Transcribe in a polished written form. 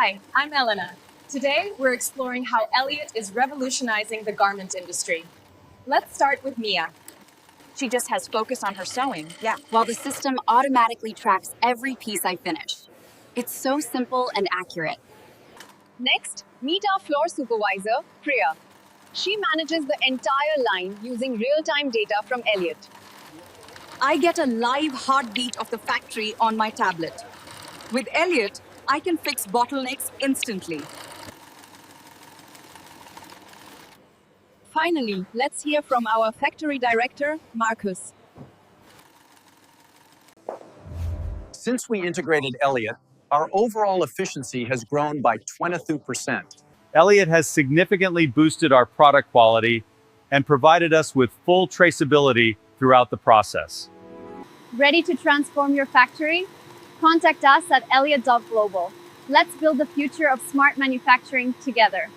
Hi, I'm Elena. Today, we're exploring how ELIoT is revolutionizing the garment industry. Let's start with Mia. She just has focus on her sewing. Yeah. While the system automatically tracks every piece I finish. It's so simple and accurate. Next, meet our floor supervisor, Priya. She manages the entire line using real-time data from ELIoT. I get a live heartbeat of the factory on my tablet. With ELIoT, I can fix bottlenecks instantly. Finally, let's hear from our factory director, Marcus. Since we integrated ELIoT, our overall efficiency has grown by 22%. ELIoT has significantly boosted our product quality and provided us with full traceability throughout the process. Ready to transform your factory? Contact us at ELIoT.global. Let's build the future of smart manufacturing together.